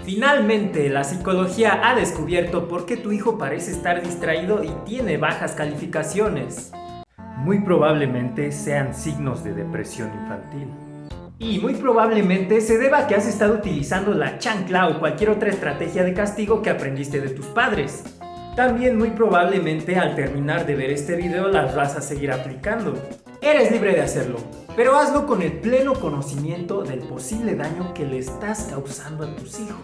Finalmente, la psicología ha descubierto por qué tu hijo parece estar distraído y tiene bajas calificaciones. Muy probablemente sean signos de depresión infantil. Y muy probablemente se deba a que has estado utilizando la chancla o cualquier otra estrategia de castigo que aprendiste de tus padres. También muy probablemente al terminar de ver este video las vas a seguir aplicando. Eres libre de hacerlo, pero hazlo con el pleno conocimiento del posible daño que le estás causando a tus hijos.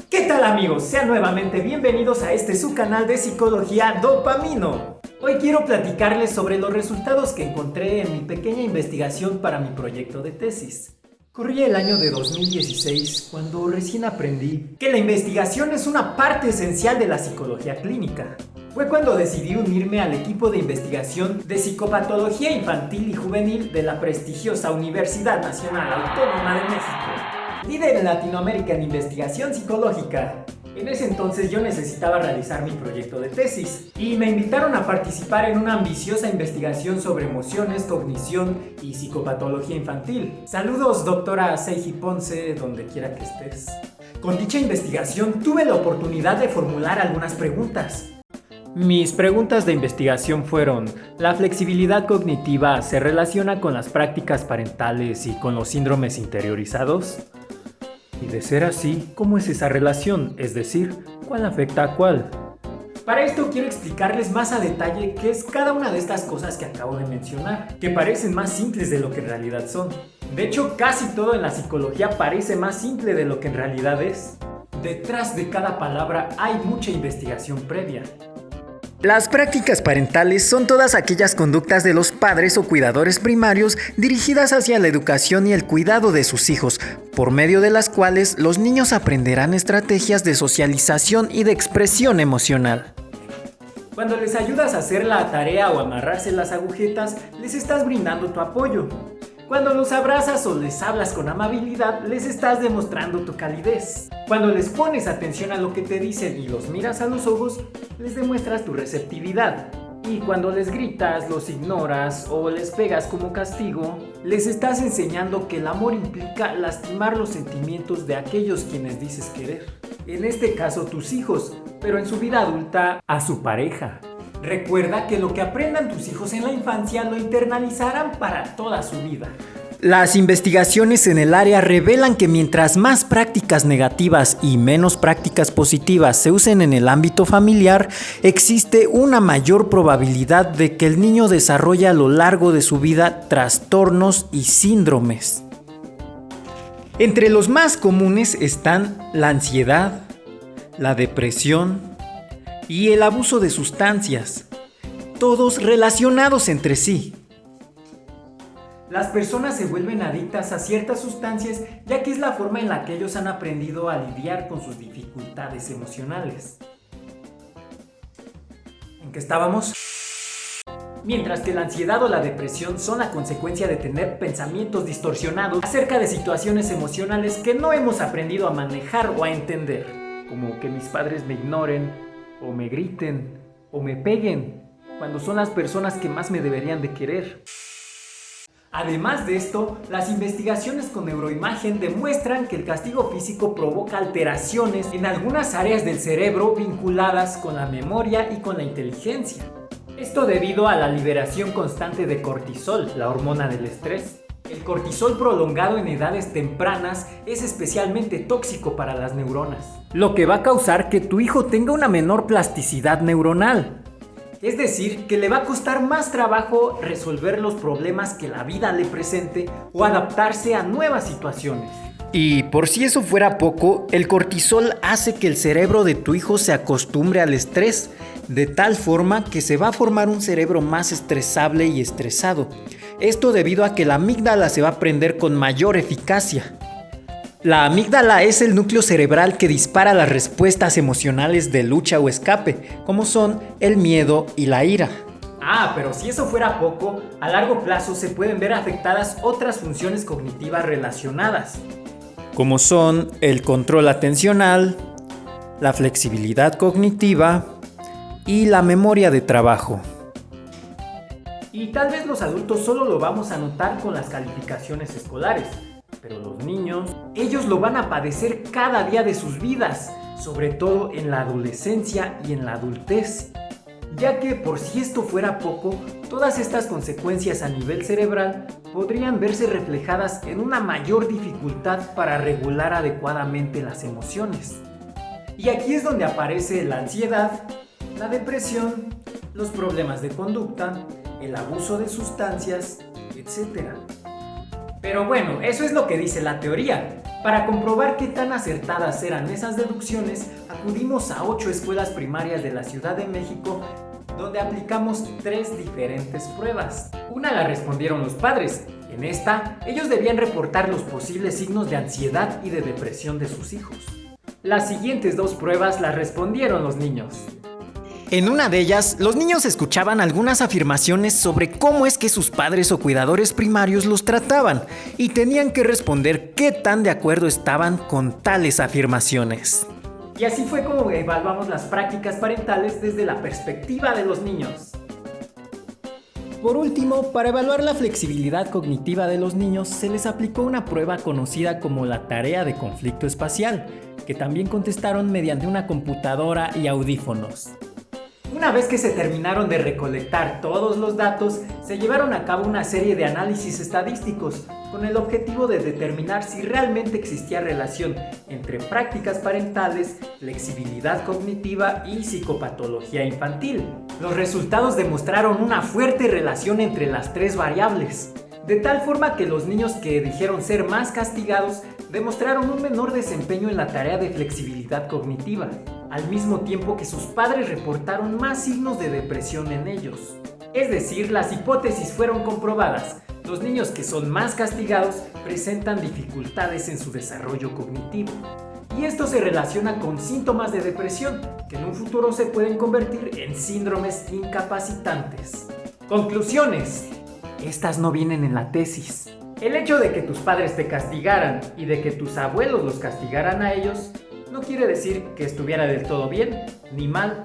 ¿Qué tal amigos? Sean nuevamente bienvenidos a este su canal de psicología Dopamino. Hoy quiero platicarles sobre los resultados que encontré en mi pequeña investigación para mi proyecto de tesis. Corría el año de 2016 cuando recién aprendí que la investigación es una parte esencial de la psicología clínica. Fue cuando decidí unirme al equipo de investigación de psicopatología infantil y juvenil de la prestigiosa Universidad Nacional Autónoma de México, líder en Latinoamérica en investigación psicológica. En ese entonces yo necesitaba realizar mi proyecto de tesis y me invitaron a participar en una ambiciosa investigación sobre emociones, cognición y psicopatología infantil. Saludos, doctora Seiji Ponce, donde quiera que estés. Con dicha investigación tuve la oportunidad de formular algunas preguntas. Mis preguntas de investigación fueron: ¿la flexibilidad cognitiva se relaciona con las prácticas parentales y con los síndromes interiorizados? Y de ser así, ¿cómo es esa relación? Es decir, ¿cuál afecta a cuál? Para esto quiero explicarles más a detalle qué es cada una de estas cosas que acabo de mencionar, que parecen más simples de lo que en realidad son. De hecho, casi todo en la psicología parece más simple de lo que en realidad es. Detrás de cada palabra hay mucha investigación previa. Las prácticas parentales son todas aquellas conductas de los padres o cuidadores primarios dirigidas hacia la educación y el cuidado de sus hijos, por medio de las cuales los niños aprenderán estrategias de socialización y de expresión emocional. Cuando les ayudas a hacer la tarea o amarrarse las agujetas, les estás brindando tu apoyo. Cuando los abrazas o les hablas con amabilidad, les estás demostrando tu calidez. Cuando les pones atención a lo que te dicen y los miras a los ojos, les demuestras tu receptividad. Y cuando les gritas, los ignoras o les pegas como castigo, les estás enseñando que el amor implica lastimar los sentimientos de aquellos quienes dices querer. En este caso, tus hijos, pero en su vida adulta, a su pareja. Recuerda que lo que aprendan tus hijos en la infancia lo internalizarán para toda su vida. Las investigaciones en el área revelan que mientras más prácticas negativas y menos prácticas positivas se usen en el ámbito familiar, existe una mayor probabilidad de que el niño desarrolle a lo largo de su vida trastornos y síndromes. Entre los más comunes están la ansiedad, la depresión y el abuso de sustancias, todos relacionados entre sí. Las personas se vuelven adictas a ciertas sustancias ya que es la forma en la que ellos han aprendido a lidiar con sus dificultades emocionales. ¿En qué estábamos? Mientras que la ansiedad o la depresión son la consecuencia de tener pensamientos distorsionados acerca de situaciones emocionales que no hemos aprendido a manejar o a entender, como que mis padres me ignoren, o me griten, o me peguen, cuando son las personas que más me deberían de querer. Además de esto, las investigaciones con neuroimagen demuestran que el castigo físico provoca alteraciones en algunas áreas del cerebro vinculadas con la memoria y con la inteligencia. Esto debido a la liberación constante de cortisol, la hormona del estrés. El cortisol prolongado en edades tempranas es especialmente tóxico para las neuronas, lo que va a causar que tu hijo tenga una menor plasticidad neuronal. Es decir, que le va a costar más trabajo resolver los problemas que la vida le presente o adaptarse a nuevas situaciones. Y por si eso fuera poco, el cortisol hace que el cerebro de tu hijo se acostumbre al estrés, de tal forma que se va a formar un cerebro más estresable y estresado. Esto debido a que la amígdala se va a prender con mayor eficacia. La amígdala es el núcleo cerebral que dispara las respuestas emocionales de lucha o escape, como son el miedo y la ira. Pero si eso fuera poco, a largo plazo se pueden ver afectadas otras funciones cognitivas relacionadas, como son el control atencional, la flexibilidad cognitiva y la memoria de trabajo. Y tal vez los adultos solo lo vamos a notar con las calificaciones escolares, pero los niños, ellos lo van a padecer cada día de sus vidas, sobre todo en la adolescencia y en la adultez. Ya que, por si esto fuera poco, todas estas consecuencias a nivel cerebral podrían verse reflejadas en una mayor dificultad para regular adecuadamente las emociones. Y aquí es donde aparece la ansiedad, la depresión, los problemas de conducta, el abuso de sustancias, etc. Pero bueno, eso es lo que dice la teoría. Para comprobar qué tan acertadas eran esas deducciones, acudimos a 8 escuelas primarias de la Ciudad de México, donde aplicamos 3 diferentes pruebas. Una la respondieron los padres. En esta, ellos debían reportar los posibles signos de ansiedad y de depresión de sus hijos. Las siguientes 2 pruebas las respondieron los niños. En una de ellas, los niños escuchaban algunas afirmaciones sobre cómo es que sus padres o cuidadores primarios los trataban y tenían que responder qué tan de acuerdo estaban con tales afirmaciones. Y así fue como evaluamos las prácticas parentales desde la perspectiva de los niños. Por último, para evaluar la flexibilidad cognitiva de los niños, se les aplicó una prueba conocida como la tarea de conflicto espacial, que también contestaron mediante una computadora y audífonos. Una vez que se terminaron de recolectar todos los datos, se llevaron a cabo una serie de análisis estadísticos con el objetivo de determinar si realmente existía relación entre prácticas parentales, flexibilidad cognitiva y psicopatología infantil. Los resultados demostraron una fuerte relación entre las 3 variables, de tal forma que los niños que dijeron ser más castigados demostraron un menor desempeño en la tarea de flexibilidad cognitiva, al mismo tiempo que sus padres reportaron más signos de depresión en ellos. Es decir, las hipótesis fueron comprobadas. Los niños que son más castigados presentan dificultades en su desarrollo cognitivo. Y esto se relaciona con síntomas de depresión, que en un futuro se pueden convertir en síndromes incapacitantes. Conclusiones. Estas no vienen en la tesis. El hecho de que tus padres te castigaran y de que tus abuelos los castigaran a ellos no quiere decir que estuviera del todo bien ni mal.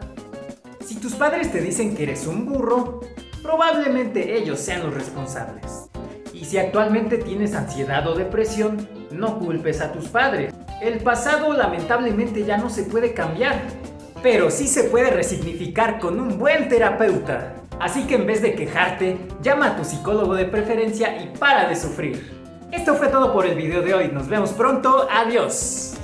Si tus padres te dicen que eres un burro, probablemente ellos sean los responsables. Y si actualmente tienes ansiedad o depresión, no culpes a tus padres. El pasado lamentablemente ya no se puede cambiar, pero sí se puede resignificar con un buen terapeuta. Así que en vez de quejarte, llama a tu psicólogo de preferencia y para de sufrir. Esto fue todo por el video de hoy. Nos vemos pronto. Adiós.